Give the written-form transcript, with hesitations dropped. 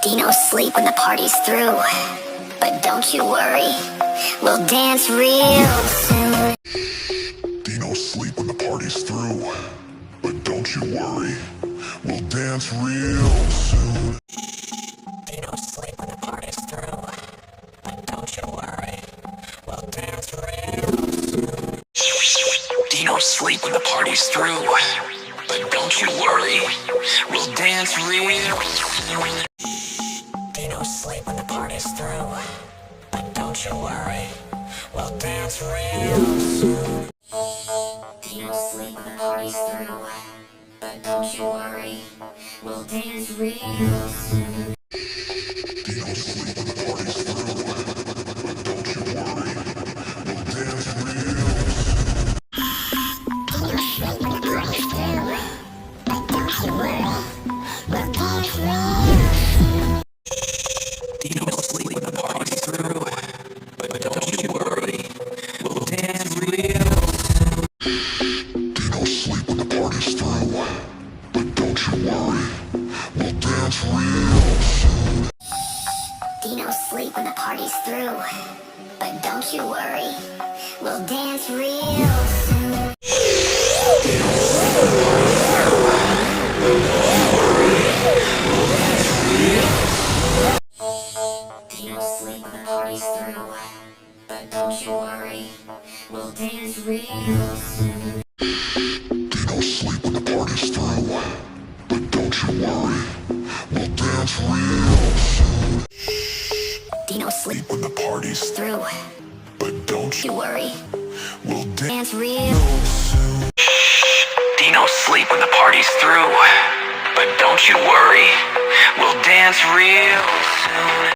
Dino's sleep when the party's through. But don't you worry, we'll dance real soon. Dino's sleep when the party's through. But don't you worry, we'll dance real soon. Dino's sleep when the party's through. But don't you worry, we'll dance real soon. Dino's sleep when the party's through. But don't you worry, we'll dance real soon. Dino's sleep when the party's through. But don't you worry, we'll dance real soon. Dino's sleep when the party's through. But don't you worry, we'll dance real soon. Dino's sleep when the party's through. But don't you worry, we'll dance real soon. Dino's sleep when the party's through. But don't you worry, we'll dance real soon. Dino's sleep when the party's through. But don't you worry, we'll dance real soon. Dino's sleep when the party's through. But don't you worry, we'll dance real soon. Dino's sleep when the party's through. But don't you worry, we'll dance real soon. Dino's sleep when the party's through. But don't you worry, we'll dance real soon. Dino's sleep when the party's through. But don't you worry, we'll dance real soon. Dino's sleep Sleep when the party's through. through. But don't You you worry, we'll dance dance real. soon. Dino's sleep when the party's through. But don't you worry, we'll dance real soon.